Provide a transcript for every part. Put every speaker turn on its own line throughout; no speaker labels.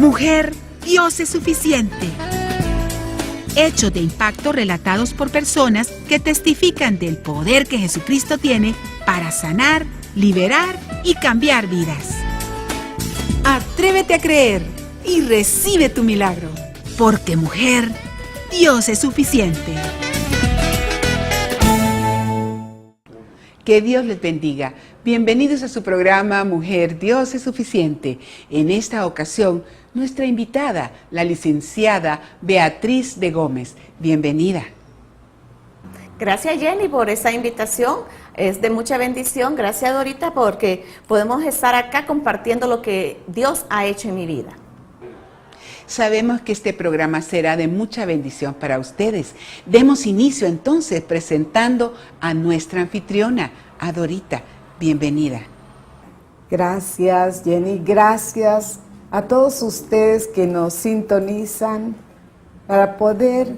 Mujer, Dios es suficiente. Hechos de impacto relatados por personas que testifican del poder que Jesucristo tiene para sanar, liberar y cambiar vidas. Atrévete a creer y recibe tu milagro. Porque mujer, Dios es suficiente.
Que Dios les bendiga. Bienvenidos a su programa Mujer, Dios es suficiente. En esta ocasión, nuestra invitada, la licenciada Beatriz de Gómez. Bienvenida.
Gracias, Jenny, por esa invitación. Es de mucha bendición. Gracias, Dorita, porque podemos estar acá compartiendo lo que Dios ha hecho en mi vida.
Sabemos que este programa será de mucha bendición para ustedes. Demos inicio entonces presentando a nuestra anfitriona, a Dorita. Bienvenida.
Gracias, Jenny. Gracias a todos ustedes que nos sintonizan para poder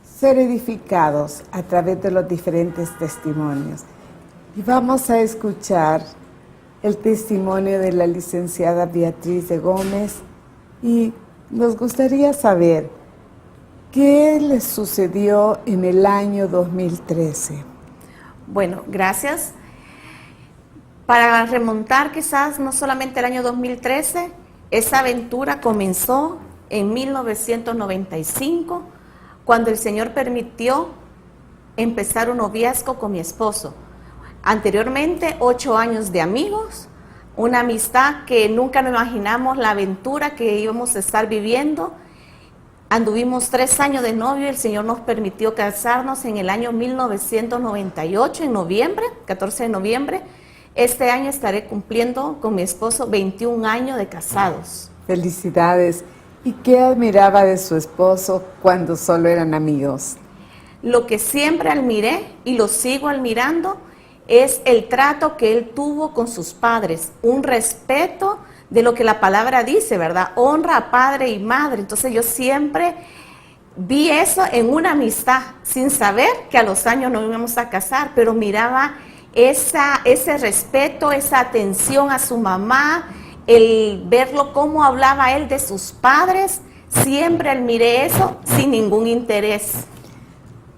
ser edificados a través de los diferentes testimonios. Y vamos a escuchar el testimonio de la licenciada Beatriz de Gómez y nos gustaría saber qué les sucedió en el año 2013.
Bueno, gracias. Para remontar quizás no solamente el año 2013, esa aventura comenzó en 1995, cuando el Señor permitió empezar un noviazgo con mi esposo. Anteriormente, 8 años de amigos, una amistad que nunca nos imaginamos la aventura que íbamos a estar viviendo. Anduvimos 3 años de novio y el Señor nos permitió casarnos en el año 1998, en noviembre, 14 de noviembre. Este año estaré cumpliendo con mi esposo 21 años de casados.
Felicidades. ¿Y qué admiraba de su esposo cuando solo eran amigos?
Lo que siempre admiré y lo sigo admirando es el trato que él tuvo con sus padres, un respeto de lo que la palabra dice, ¿verdad? Honra a padre y madre. Entonces yo siempre vi eso en una amistad, sin saber que a los años nos íbamos a casar, pero miraba ese respeto, esa atención a su mamá, el verlo cómo hablaba él de sus padres. Siempre admiré eso sin ningún interés.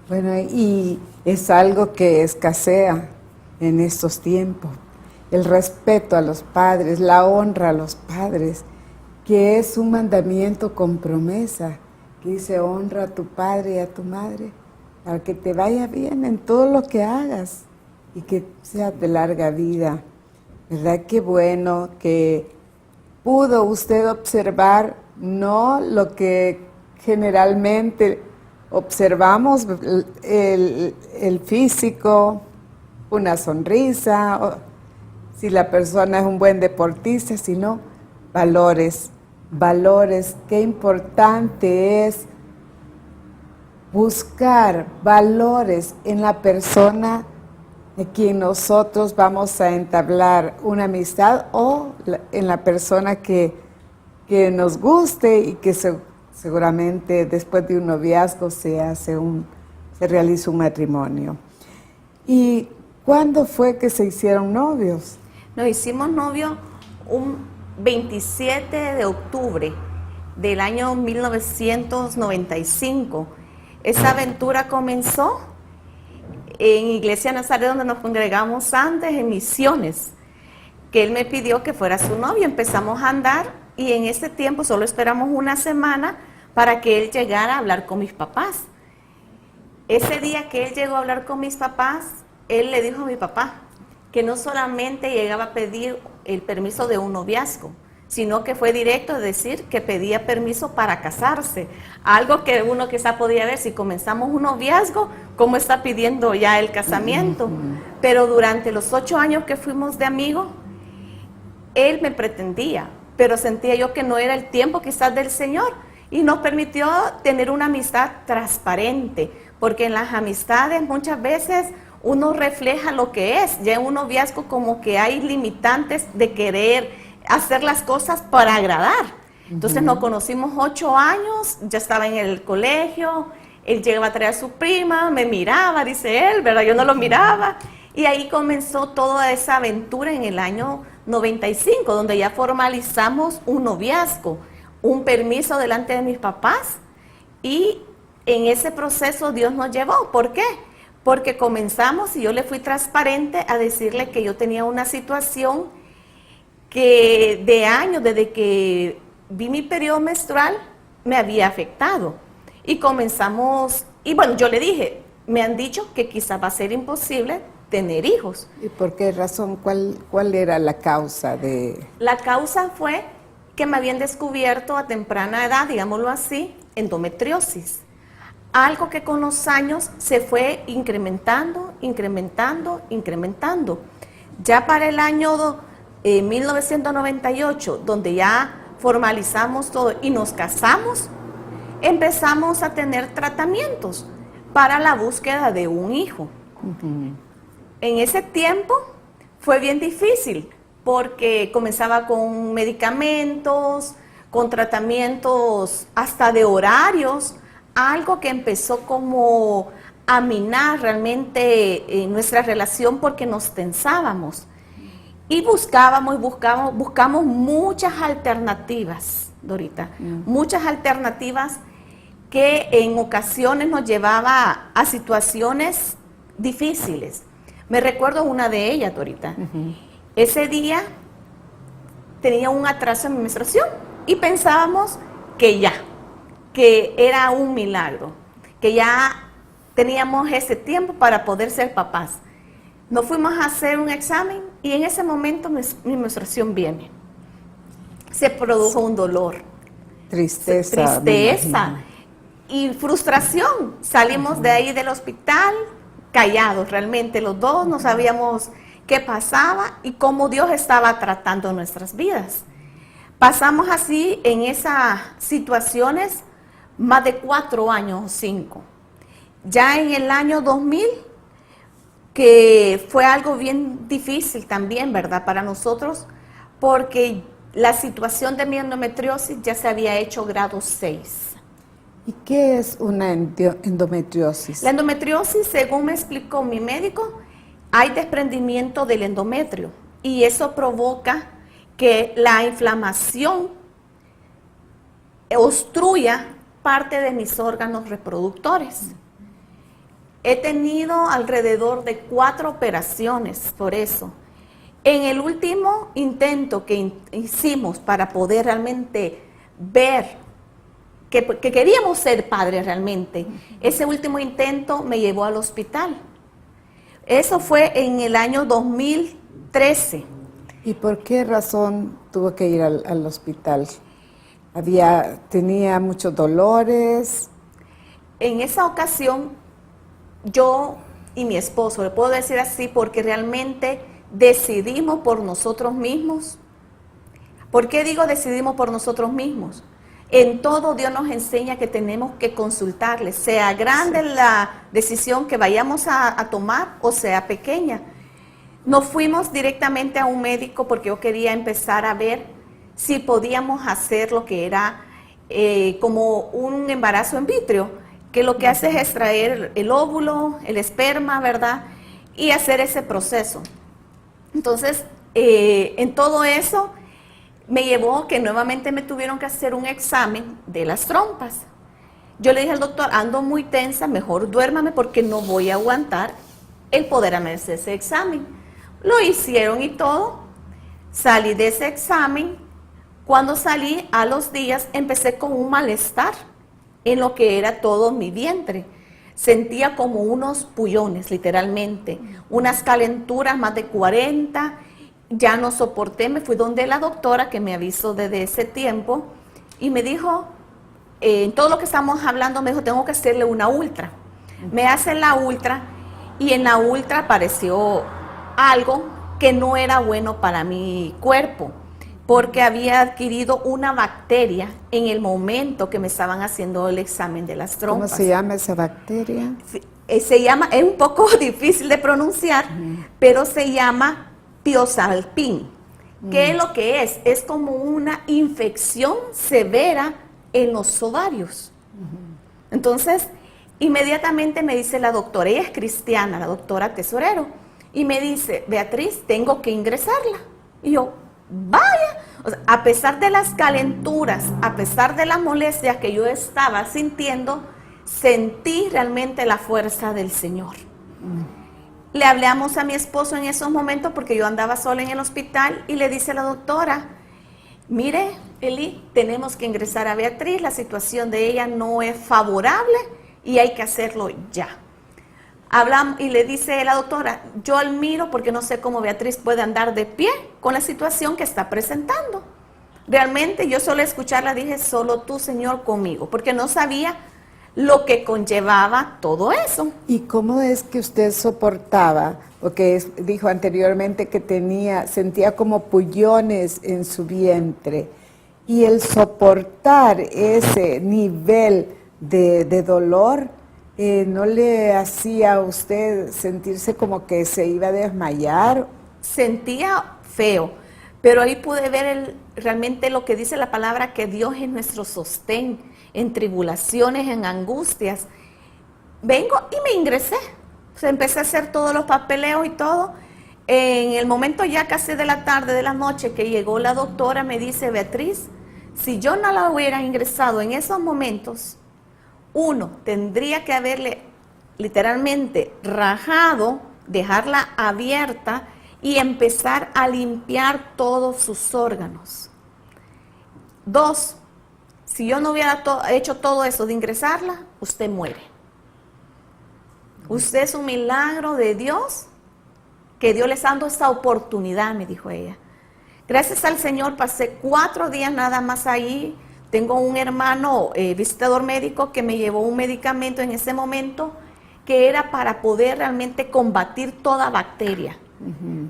Bueno, y es algo que escasea en estos tiempos, el respeto a los padres, la honra a los padres, que es un mandamiento con promesa, que dice honra a tu padre y a tu madre, para que te vaya bien en todo lo que hagas y que seas de larga vida. ¿Verdad? Qué bueno que pudo usted observar, no lo que generalmente observamos, el físico, una sonrisa, o si la persona es un buen deportista, sino valores, qué importante es buscar valores en la persona de quien nosotros vamos a entablar una amistad o en la persona que nos guste y que seguramente después de un noviazgo se realiza un matrimonio. ¿Y cuándo fue que se hicieron novios?
Nos hicimos novios un 27 de octubre del año 1995. Esa aventura comenzó en Iglesia Nazaret, donde nos congregamos antes, en Misiones, que él me pidió que fuera su novio. Empezamos a andar y en ese tiempo solo esperamos una semana para que él llegara a hablar con mis papás. Ese día que él llegó a hablar con mis papás, él le dijo a mi papá que no solamente llegaba a pedir el permiso de un noviazgo, sino que fue directo a decir que pedía permiso para casarse. Algo que uno quizá podía ver, si comenzamos un noviazgo, ¿cómo está pidiendo ya el casamiento? Pero durante los 8 años que fuimos de amigos, él me pretendía, pero sentía yo que no era el tiempo quizás del Señor, y nos permitió tener una amistad transparente, porque en las amistades muchas veces uno refleja lo que es. Ya en un noviazgo como que hay limitantes de querer hacer las cosas para agradar. Entonces nos conocimos 8 años, ya estaba en el colegio, él llegaba a traer a su prima, me miraba, dice él, ¿verdad? Yo no lo miraba. Y ahí comenzó toda esa aventura en el año 95, donde ya formalizamos un noviazgo. un permiso delante de mis papás y en ese proceso Dios nos llevó. ¿Por qué? Porque comenzamos y yo le fui transparente a decirle que yo tenía una situación que de años, desde que vi mi periodo menstrual, me había afectado. Y comenzamos, y bueno, yo le dije, me han dicho que quizás va a ser imposible tener hijos.
¿Y por qué razón? ¿Cuál era la causa de...?
La causa fue que me habían descubierto a temprana edad, digámoslo así, endometriosis. Algo que con los años se fue incrementando. Ya para el año 1998, donde ya formalizamos todo y nos casamos, empezamos a tener tratamientos para la búsqueda de un hijo. En ese tiempo fue bien difícil porque comenzaba con medicamentos, con tratamientos hasta de horarios, algo que empezó como a minar realmente nuestra relación porque nos tensábamos. Y buscamos muchas alternativas, Dorita, muchas alternativas que en ocasiones nos llevaba a situaciones difíciles. Me recuerdo una de ellas, Dorita. Ese día tenía un atraso en mi menstruación y pensábamos que era un milagro, que ya teníamos ese tiempo para poder ser papás. Nos fuimos a hacer un examen y en ese momento mi menstruación viene. Se produjo un dolor.
Tristeza.
Y frustración. Salimos de ahí del hospital callados realmente. Los dos no sabíamos qué pasaba y cómo Dios estaba tratando nuestras vidas. Pasamos así en esas situaciones más de 4 años o 5. Ya en el año 2000, que fue algo bien difícil también, ¿verdad? Para nosotros, porque la situación de mi endometriosis ya se había hecho grado 6.
¿Y qué es una endometriosis?
La endometriosis, según me explicó mi médico, hay desprendimiento del endometrio y eso provoca que la inflamación obstruya parte de mis órganos reproductores. He tenido alrededor de 4 operaciones por eso. En el último intento que hicimos para poder realmente ver que queríamos ser padres realmente, ese último intento me llevó al hospital. Eso fue en el año 2013.
¿Y por qué razón tuvo que ir al hospital? ¿Tenía muchos dolores?
En esa ocasión, yo y mi esposo, le puedo decir así, porque realmente decidimos por nosotros mismos. ¿Por qué digo decidimos por nosotros mismos? En todo Dios nos enseña que tenemos que consultarle, sea grande la decisión que vayamos a tomar o sea pequeña. Nos fuimos directamente a un médico porque yo quería empezar a ver si podíamos hacer lo que era como un embarazo in vitro, que lo que hace es extraer el óvulo, el esperma, ¿verdad? Y hacer ese proceso. Entonces, en todo eso me llevó que nuevamente me tuvieron que hacer un examen de las trompas. Yo le dije al doctor, ando muy tensa, mejor duérmame porque no voy a aguantar el poder hacer ese examen. Lo hicieron y todo, salí de ese examen. Cuando salí, a los días, empecé con un malestar en lo que era todo mi vientre. Sentía como unos pullones, literalmente, unas calenturas más de 40, ya no soporté, me fui donde la doctora que me avisó desde ese tiempo y me dijo, en todo lo que estamos hablando, me dijo, tengo que hacerle una ultra. Me hacen la ultra y en la ultra apareció algo que no era bueno para mi cuerpo, porque había adquirido una bacteria en el momento que me estaban haciendo el examen de las trompas.
¿Cómo se llama esa bacteria?
Se llama, es un poco difícil de pronunciar, pero se llama Piosalpin. ¿Qué es lo que es? Es como una infección severa en los ovarios. Entonces, inmediatamente me dice la doctora, ella es cristiana, la doctora Tesorero, y me dice, Beatriz, tengo que ingresarla. Y yo, vaya, O sea, a pesar de las calenturas, a pesar de la molestia que yo estaba sintiendo, sentí realmente la fuerza del Señor. Le hablamos a mi esposo en esos momentos porque yo andaba sola en el hospital y le dice a la doctora, mire, Eli, tenemos que ingresar a Beatriz, la situación de ella no es favorable y hay que hacerlo ya. Hablamos y le dice la doctora, yo admiro porque no sé cómo Beatriz puede andar de pie con la situación que está presentando. Realmente yo solo escucharla dije, solo tú, Señor, conmigo, porque no sabía lo que conllevaba todo eso.
¿Y cómo es que usted soportaba? Porque dijo anteriormente que sentía como pullones en su vientre. Y el soportar ese nivel de dolor, ¿no le hacía a usted sentirse como que se iba a desmayar?
Sentía feo, pero ahí pude ver realmente lo que dice la palabra, que Dios es nuestro sostén en tribulaciones, en angustias. Vengo y me ingresé. O sea, empecé a hacer todos los papeleos y todo. En el momento ya casi de la tarde, de la noche, que llegó la doctora, me dice, Beatriz, si yo no la hubiera ingresado en esos momentos, uno, tendría que haberle literalmente rajado, dejarla abierta y empezar a limpiar todos sus órganos. Dos, si yo no hubiera hecho todo eso de ingresarla, usted muere. Usted es un milagro de Dios, que Dios les dando esta oportunidad, me dijo ella. Gracias al Señor pasé 4 días nada más ahí. Tengo un hermano visitador médico que me llevó un medicamento en ese momento que era para poder realmente combatir toda bacteria.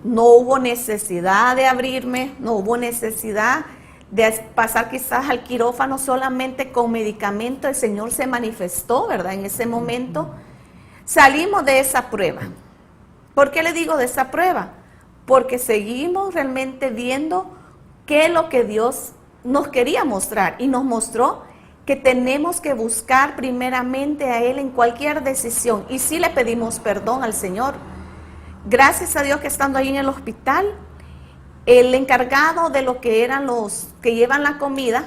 No hubo necesidad de abrirme, no hubo necesidad de pasar quizás al quirófano, solamente con medicamento. El Señor se manifestó, ¿verdad? En ese momento salimos de esa prueba. ¿Por qué le digo de esa prueba? Porque seguimos realmente viendo qué es lo que Dios nos quería mostrar, y nos mostró que tenemos que buscar primeramente a Él en cualquier decisión, y sí le pedimos perdón al Señor. Gracias a Dios que estando ahí en el hospital, el encargado de lo que eran los que llevan la comida,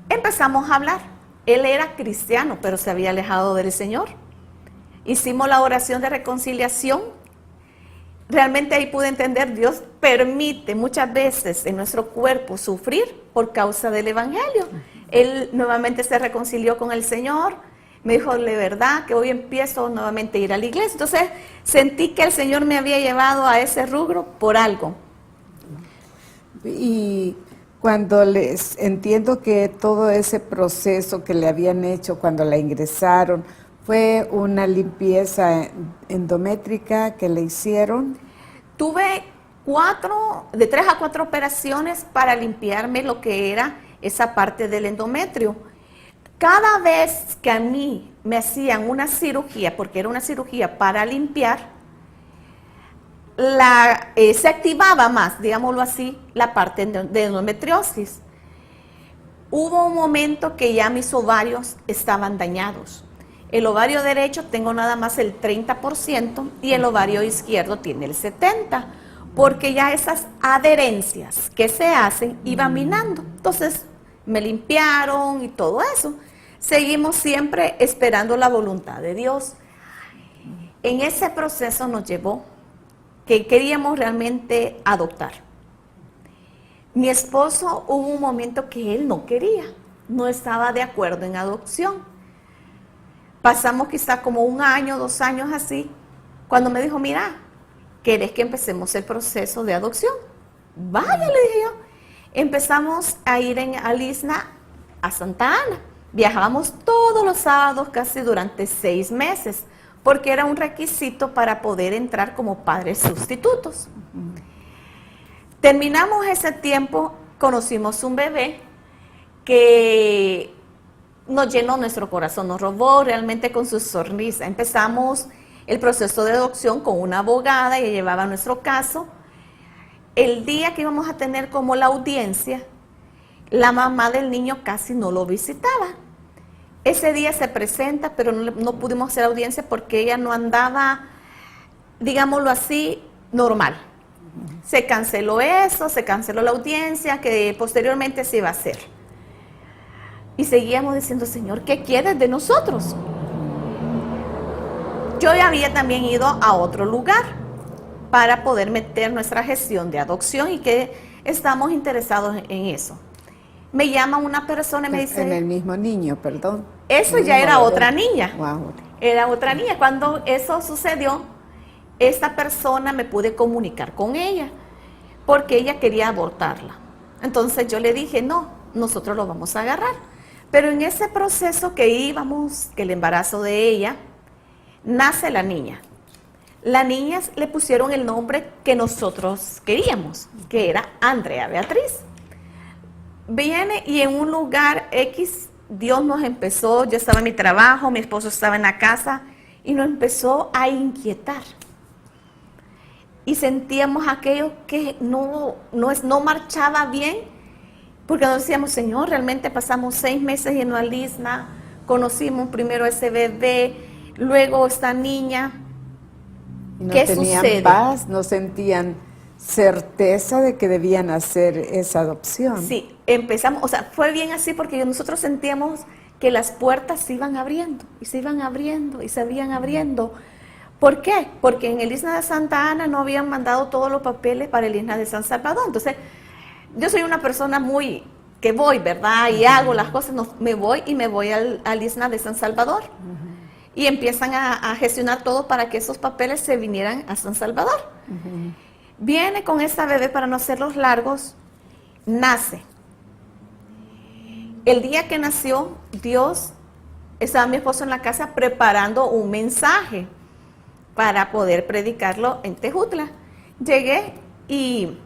empezamos a hablar. Él era cristiano, pero se había alejado del Señor. Hicimos la oración de reconciliación. Realmente ahí pude entender, Dios permite muchas veces en nuestro cuerpo sufrir por causa del Evangelio. Él nuevamente se reconcilió con el Señor. Me dijo, de verdad que hoy empiezo nuevamente a ir a la iglesia. Entonces sentí que el Señor me había llevado a ese rubro por algo.
Y cuando les entiendo que todo ese proceso que le habían hecho cuando la ingresaron, ¿fue una limpieza endométrica que le hicieron?
Tuve de 3 a 4 operaciones para limpiarme lo que era esa parte del endometrio. Cada vez que a mí me hacían una cirugía, porque era una cirugía para limpiar, se activaba más, digámoslo así, la parte de endometriosis. Hubo un momento que ya mis ovarios estaban dañados. El ovario derecho tengo nada más el 30% y el ovario izquierdo tiene el 70%, porque ya esas adherencias que se hacen iban minando. Entonces me limpiaron y todo eso. Seguimos siempre esperando la voluntad de Dios. En ese proceso nos llevó que queríamos realmente adoptar. Mi esposo, hubo un momento que él no quería, no estaba de acuerdo en adopción. Pasamos quizá como 1 año, 2 años así, cuando me dijo, mira, ¿querés que empecemos el proceso de adopción? Vaya, le dije yo. Empezamos a ir a Lisna, a Santa Ana. Viajábamos todos los sábados casi durante 6 meses, porque era un requisito para poder entrar como padres sustitutos. Terminamos ese tiempo, conocimos un bebé que nos llenó nuestro corazón, nos robó realmente con su sonrisa. Empezamos el proceso de adopción con una abogada y llevaba nuestro caso. El día que íbamos a tener como la audiencia, la mamá del niño casi no lo visitaba. Ese día se presenta, pero no pudimos hacer audiencia porque ella no andaba, digámoslo así, normal. Se canceló eso, se canceló la audiencia, que posteriormente se iba a hacer. Y seguíamos diciendo, Señor, ¿qué quieres de nosotros? Yo ya había también ido a otro lugar para poder meter nuestra gestión de adopción y que estamos interesados en eso. Me llama una persona y me dice...
En el mismo niño, perdón.
Eso ya era otra niña.
Wow.
Era otra niña. Cuando eso sucedió, esta persona me pude comunicar con ella porque ella quería abortarla. Entonces yo le dije, no, nosotros lo vamos a agarrar. Pero en ese proceso que íbamos, que el embarazo de ella, nace la niña. La niña le pusieron el nombre que nosotros queríamos, que era Andrea Beatriz. Viene y en un lugar X, Dios nos empezó, yo estaba en mi trabajo, mi esposo estaba en la casa, y nos empezó a inquietar. Y sentíamos aquello que no marchaba bien, porque nos decíamos, Señor, realmente pasamos 6 meses yendo al ISNA, conocimos primero a ese bebé, luego esta niña.
No
¿Qué
tenían
sucede?
paz, no sentían certeza de que debían hacer esa adopción.
Sí, empezamos, o sea, fue bien así porque nosotros sentíamos que las puertas se iban abriendo, y se iban abriendo, y se iban abriendo. ¿Por qué? Porque en el ISNA de Santa Ana no habían mandado todos los papeles para el ISNA de San Salvador. Entonces, yo soy una persona muy, que voy, ¿verdad? Y hago las cosas, me voy al ISNA de San Salvador. Y empiezan a gestionar todo para que esos papeles se vinieran a San Salvador. Viene con esta bebé, para no hacerlos largos, nace. El día que nació, Dios, estaba mi esposo en la casa preparando un mensaje para poder predicarlo en Tejutla. Llegué y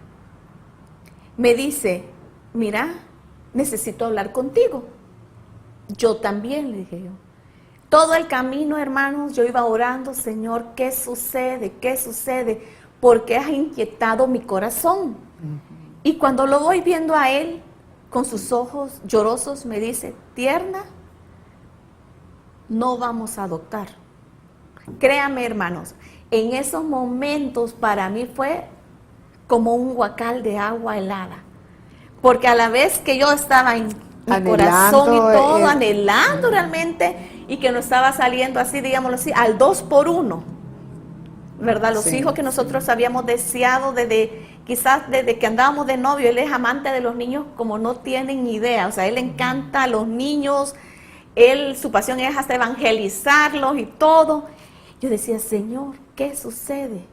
me dice, mira, necesito hablar contigo. Yo también, le dije yo. Todo el camino, hermanos, yo iba orando, Señor, ¿qué sucede? ¿Qué sucede? ¿Por qué has inquietado mi corazón? Y cuando lo voy viendo a él, con sus ojos llorosos, me dice, tierna, no vamos a adoptar. Créame, hermanos, en esos momentos para mí fue como un guacal de agua helada. Porque a la vez que yo estaba en mi corazón y todo, anhelando realmente, y que no estaba saliendo así, digámoslo así, al 2 por 1, ¿verdad? Los hijos que nosotros habíamos deseado quizás desde que andábamos de novio. Él es amante de los niños como no tienen ni idea, o sea, él le encanta a los niños, su pasión es hasta evangelizarlos y todo. Yo decía, Señor, ¿qué sucede?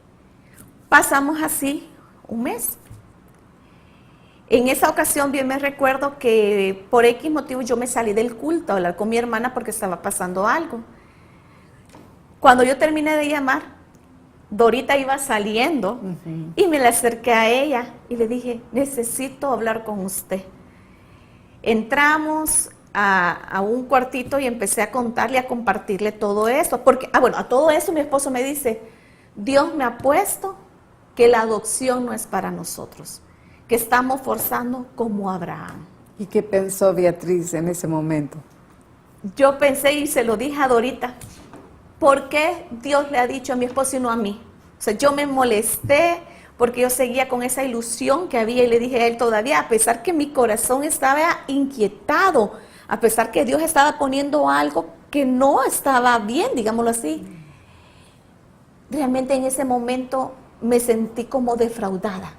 Pasamos así un mes. En esa ocasión bien me recuerdo que por X motivo yo me salí del culto a hablar con mi hermana porque estaba pasando algo. Cuando yo terminé de llamar, Dorita iba saliendo y me le acerqué a ella y le dije, necesito hablar con usted. Entramos a un cuartito y empecé a contarle, a compartirle todo eso. Porque, a todo eso mi esposo me dice, Dios me ha puesto que la adopción no es para nosotros, que estamos forzando como Abraham.
¿Y qué pensó Beatriz en ese momento?
Yo pensé y se lo dije a Dorita, ¿por qué Dios le ha dicho a mi esposo y no a mí? O sea, yo me molesté porque yo seguía con esa ilusión que había y le dije a él todavía, a pesar que mi corazón estaba inquietado, a pesar que Dios estaba poniendo algo que no estaba bien, digámoslo así. Realmente en ese momento me sentí como defraudada.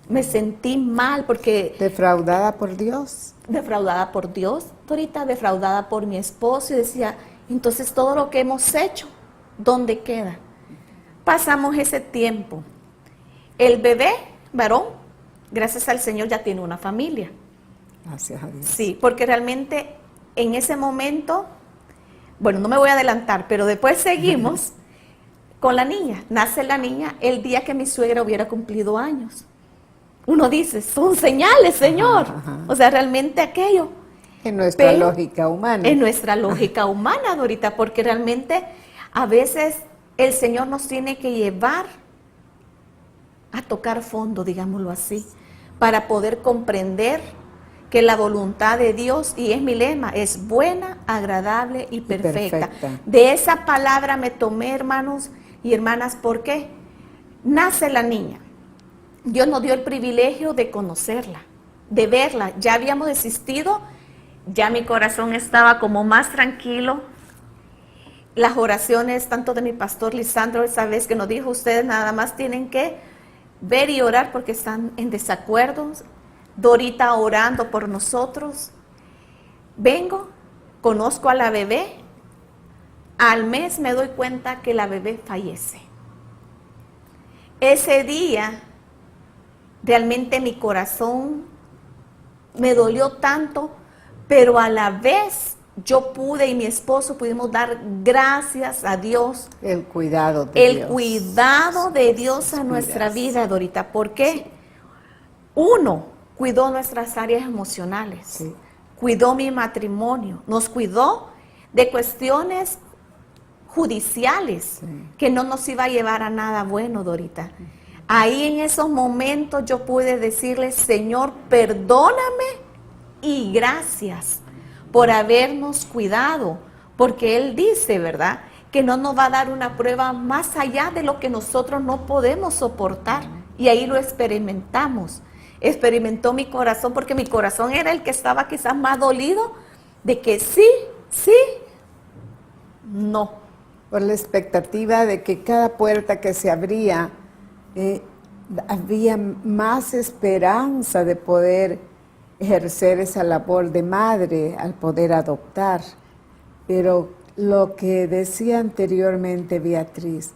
Me sentí mal porque...
¿Defraudada por Dios?
Defraudada por Dios, Dorita, defraudada por mi esposo. Y decía, entonces todo lo que hemos hecho, ¿dónde queda? Pasamos ese tiempo. El bebé, varón, gracias al Señor ya tiene una familia.
Gracias a Dios.
Sí, porque realmente en ese momento, bueno, no me voy a adelantar, pero después seguimos con la niña. Nace la niña el día que mi suegra hubiera cumplido años. Uno dice, son señales, Señor. O sea, realmente aquello.
En nuestra lógica humana.
En nuestra lógica humana, Dorita, porque realmente a veces el Señor nos tiene que llevar a tocar fondo, digámoslo así, para poder comprender que la voluntad de Dios, y es mi lema, es buena, agradable y perfecta. De esa palabra me tomé, hermanos y hermanas, ¿por qué? Nace la niña. Dios nos dio el privilegio de conocerla, de verla. Ya habíamos desistido, ya mi corazón estaba como más tranquilo. Las oraciones tanto de mi pastor Lisandro esa vez que nos dijo, ustedes nada más tienen que ver y orar porque están en desacuerdo. Dorita orando por nosotros. Vengo, conozco a la bebé. Al mes me doy cuenta que la bebé fallece. Ese día, realmente mi corazón me dolió tanto, pero a la vez yo pude y mi esposo pudimos dar gracias a Dios.
El cuidado de Dios.
El cuidado de Dios a nuestra vida, Dorita. ¿Por qué? Uno, cuidó nuestras áreas emocionales.
Sí.
Cuidó mi matrimonio. Nos cuidó de cuestiones judiciales que no nos iba a llevar a nada bueno, Dorita. Ahí en esos momentos yo pude decirle, Señor, perdóname y gracias por habernos cuidado, porque Él dice, ¿verdad?, que no nos va a dar una prueba más allá de lo que nosotros no podemos soportar. Y ahí lo experimentamos. Experimentó mi corazón, porque mi corazón era el que estaba quizás más dolido de que sí, no.
Por la expectativa de que cada puerta que se abría, había más esperanza de poder ejercer esa labor de madre al poder adoptar. Pero lo que decía anteriormente Beatriz,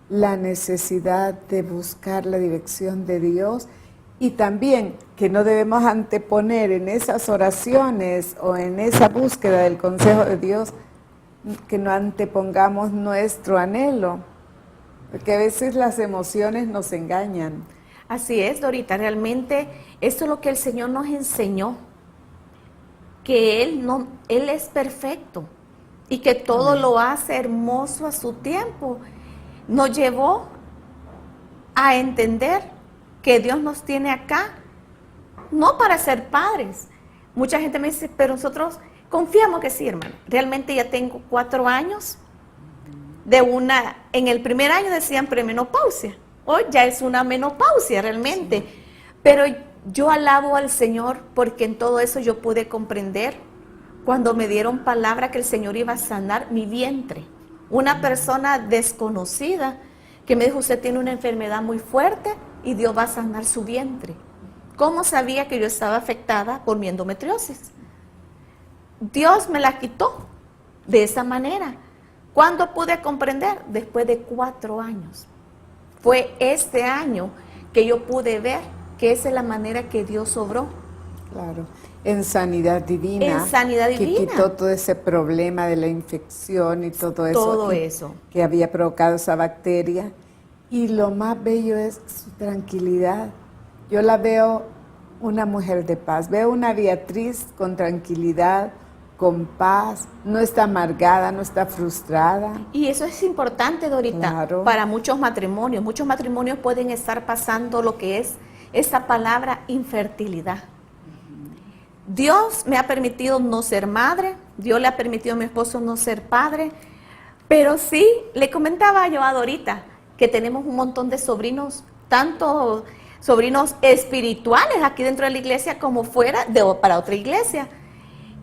la necesidad de buscar la dirección de Dios y también que no debemos anteponer en esas oraciones o en esa búsqueda del consejo de Dios, que no antepongamos nuestro anhelo, porque a veces las emociones nos engañan.
Así es, Dorita, realmente esto es lo que el Señor nos enseñó, que Él es perfecto y que todo lo hace hermoso a su tiempo. Nos llevó a entender que Dios nos tiene acá, no para ser padres. Mucha gente me dice, pero nosotros confiamos que sí, hermano. Realmente ya tengo 4 años en el primer año decían premenopausia. Hoy ya es una menopausia realmente. Sí. Pero yo alabo al Señor porque en todo eso yo pude comprender cuando me dieron palabra que el Señor iba a sanar mi vientre. Una persona desconocida que me dijo, usted tiene una enfermedad muy fuerte y Dios va a sanar su vientre. ¿Cómo sabía que yo estaba afectada por mi endometriosis? Dios me la quitó de esa manera. ¿Cuándo pude comprender? Después de 4 años. Fue este año que yo pude ver que esa es la manera que Dios obró.
Claro, en sanidad divina.
En sanidad divina.
Que quitó todo ese problema de la infección y todo
eso.
Que había provocado esa bacteria. Y lo más bello es su tranquilidad. Yo la veo una mujer de paz. Veo una Beatriz con tranquilidad, con paz, no está amargada, no está frustrada.
Y eso es importante, Dorita,
claro,
para muchos matrimonios. Muchos matrimonios pueden estar pasando lo que es esa palabra infertilidad. Dios me ha permitido no ser madre, Dios le ha permitido a mi esposo no ser padre, pero sí, le comentaba yo a Dorita que tenemos un montón de sobrinos, tanto sobrinos espirituales aquí dentro de la iglesia como fuera, para otra iglesia.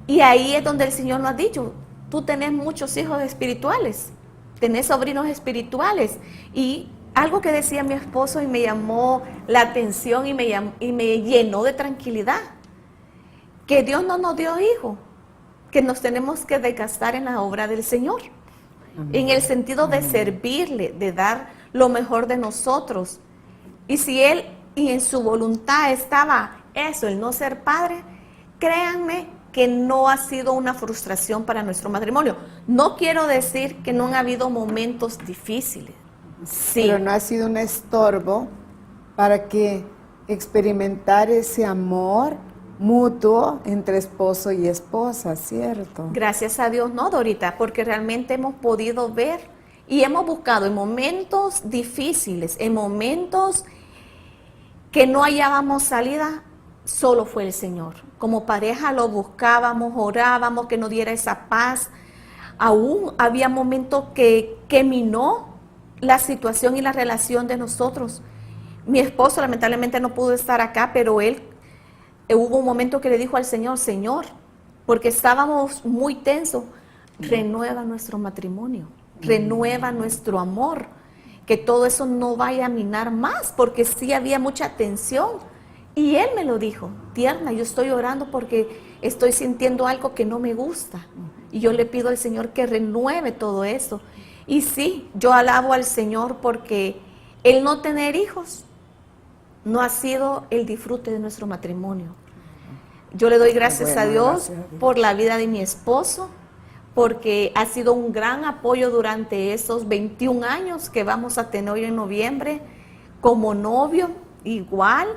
Y ahí es donde el Señor nos ha dicho, tú tenés muchos hijos espirituales, tenés sobrinos espirituales. Y algo que decía mi esposo y me llamó la atención y me llenó de tranquilidad, que Dios no nos dio hijos, que nos tenemos que desgastar en la obra del Señor, en el sentido de servirle, de dar lo mejor de nosotros. Y si Él y en su voluntad estaba eso, el no ser padre, créanme que no ha sido una frustración para nuestro matrimonio. No quiero decir que no han habido momentos difíciles. Sí.
Pero no ha sido un estorbo para que experimentar ese amor mutuo entre esposo y esposa, ¿cierto?
Gracias a Dios, no, Dorita, porque realmente hemos podido ver y hemos buscado en momentos difíciles, en momentos que no hallábamos salida, solo fue el Señor. Como pareja lo buscábamos, orábamos que nos diera esa paz. Aún había momentos que minó la situación y la relación de nosotros. Mi esposo lamentablemente no pudo estar acá, pero él hubo un momento que le dijo al Señor, Señor, porque estábamos muy tensos, renueva nuestro matrimonio, renueva nuestro amor, que todo eso no vaya a minar más, porque sí había mucha tensión. Y él me lo dijo, tierna, yo estoy orando porque estoy sintiendo algo que no me gusta. Y yo le pido al Señor que renueve todo eso. Y sí, yo alabo al Señor porque el no tener hijos no ha sido el disfrute de nuestro matrimonio. Yo le doy gracias a Dios por la vida de mi esposo, porque ha sido un gran apoyo durante esos 21 años que vamos a tener hoy en noviembre como novio. Igual,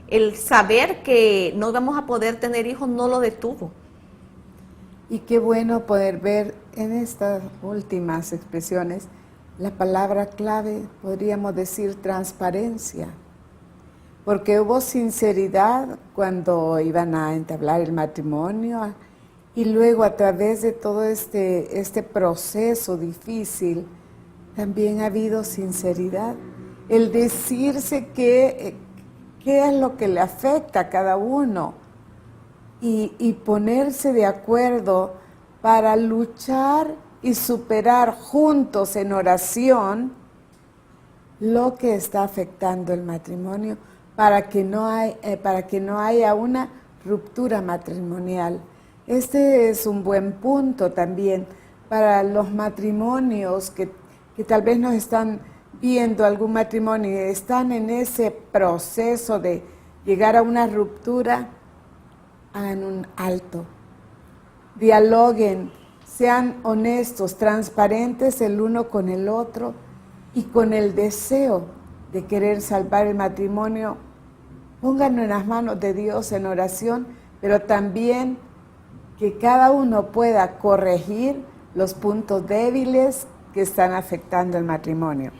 el saber que no vamos a poder tener hijos no lo detuvo.
Y qué bueno poder ver en estas últimas expresiones la palabra clave, podríamos decir transparencia, porque hubo sinceridad cuando iban a entablar el matrimonio y luego a través de todo este proceso difícil también ha habido sinceridad, el decirse qué es lo que le afecta a cada uno y ponerse de acuerdo para luchar y superar juntos en oración lo que está afectando el matrimonio para que no haya una ruptura matrimonial. Este es un buen punto también para los matrimonios que tal vez nos están viendo algún matrimonio y están en ese proceso de llegar a una ruptura. Hagan un alto, dialoguen, sean honestos, transparentes el uno con el otro y con el deseo de querer salvar el matrimonio. Pónganlo en las manos de Dios en oración, pero también que cada uno pueda corregir los puntos débiles que están afectando el matrimonio.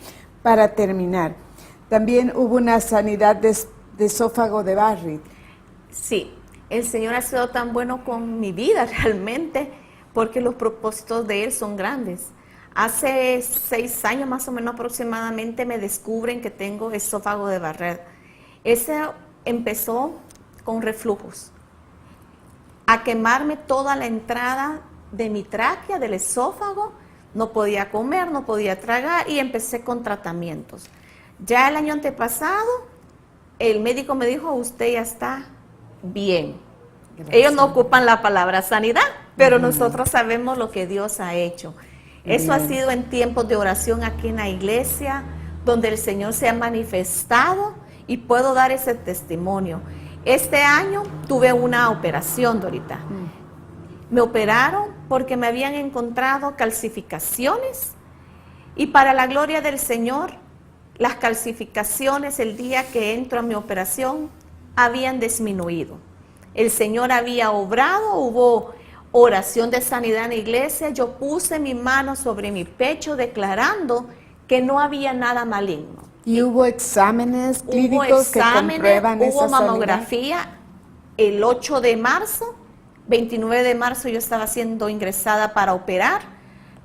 Para terminar, también hubo una sanidad de esófago de Barrett.
Sí. El Señor ha sido tan bueno con mi vida realmente, porque los propósitos de Él son grandes. Hace 6 años más o menos aproximadamente me descubren que tengo esófago de Barrett. Ese empezó con reflujos, a quemarme toda la entrada de mi tráquea, del esófago. No podía comer, no podía tragar y empecé con tratamientos. Ya el año antepasado, el médico me dijo, usted ya está bien. Gracias. Ellos no ocupan la palabra sanidad, pero nosotros sabemos lo que Dios ha hecho. Eso ha sido en tiempos de oración aquí en la iglesia, donde el Señor se ha manifestado y puedo dar ese testimonio. Este año tuve una operación, Dorita. Me operaron porque me habían encontrado calcificaciones y para la gloria del Señor, las calcificaciones el día que entro a mi operación habían disminuido. El Señor había obrado, hubo oración de sanidad en la iglesia. Yo puse mi mano sobre mi pecho declarando que no había nada maligno.
¿Y hubo exámenes clínicos que comprueban esa sanidad?
Hubo mamografía el 8 de marzo, 29 de marzo yo estaba siendo ingresada para operar.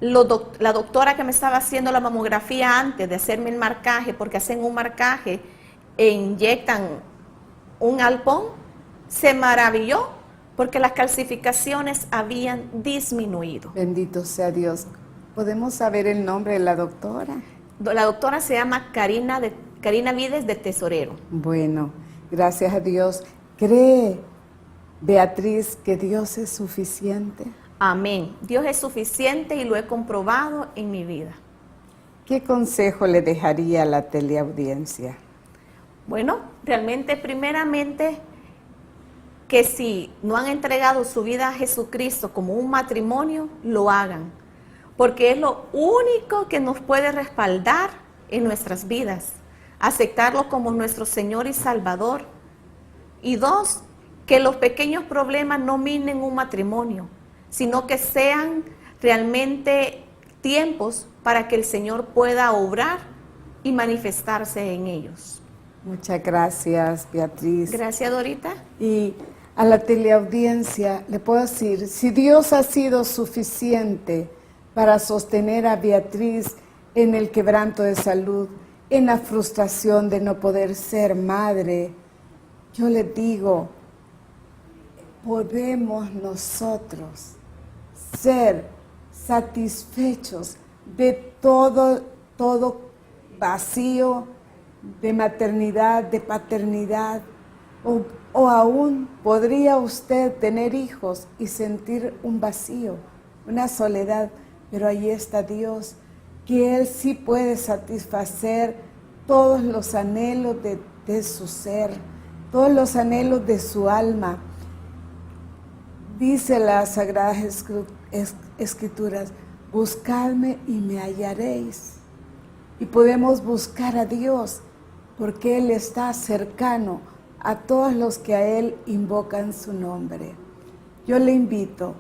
La doctora que me estaba haciendo la mamografía antes de hacerme el marcaje, porque hacen un marcaje e inyectan un alpón, se maravilló porque las calcificaciones habían disminuido.
Bendito sea Dios. ¿Podemos saber el nombre de la doctora?
La doctora se llama Karina Vides de Tesorero.
Bueno, gracias a Dios. ¿Cree, Beatriz, que Dios es suficiente?
Amén. Dios es suficiente y lo he comprobado en mi vida.
¿Qué consejo le dejaría a la teleaudiencia?
Bueno, realmente, primeramente, que si no han entregado su vida a Jesucristo como un matrimonio, lo hagan, porque es lo único que nos puede respaldar en nuestras vidas, aceptarlo como nuestro Señor y Salvador. Y 2, que los pequeños problemas no minen un matrimonio, sino que sean realmente tiempos para que el Señor pueda obrar y manifestarse en ellos.
Muchas gracias, Beatriz.
Gracias, Dorita.
Y a la teleaudiencia le puedo decir, si Dios ha sido suficiente para sostener a Beatriz en el quebranto de salud, en la frustración de no poder ser madre, yo les digo, podemos nosotros ser satisfechos de todo vacío de maternidad, de paternidad, o aún podría usted tener hijos y sentir un vacío, una soledad, pero ahí está Dios, que Él sí puede satisfacer todos los anhelos de su ser, todos los anhelos de su alma. Dice las Sagradas Escrituras, buscadme y me hallaréis. Y podemos buscar a Dios, porque Él está cercano a todos los que a Él invocan su nombre. Yo le invito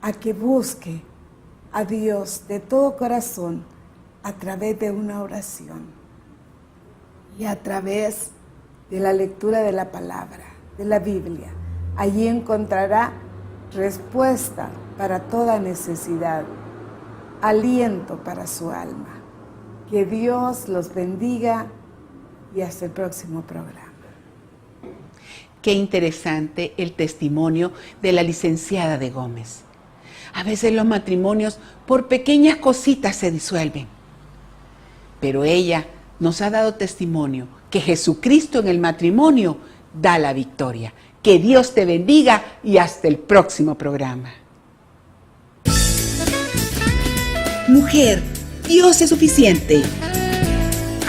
a que busque a Dios de todo corazón a través de una oración y a través de la lectura de la palabra, de la Biblia. Allí encontrará respuesta para toda necesidad, aliento para su alma. Que Dios los bendiga y hasta el próximo programa.
Qué interesante el testimonio de la licenciada de Gómez. A veces los matrimonios por pequeñas cositas se disuelven, pero ella nos ha dado testimonio que Jesucristo en el matrimonio da la victoria. Que Dios te bendiga y hasta el próximo programa.
Mujer, Dios es suficiente.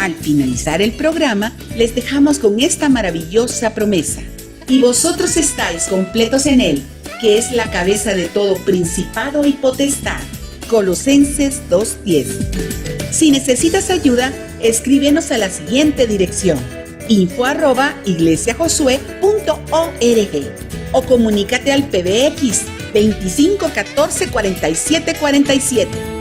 Al finalizar el programa, les dejamos con esta maravillosa promesa. Y vosotros estáis completos en Él, que es la cabeza de todo principado y potestad. Colosenses 2:10. Si necesitas ayuda, escríbenos a la siguiente dirección: info@iglesiajosué.org o comunícate al PBX 25 14 47 47.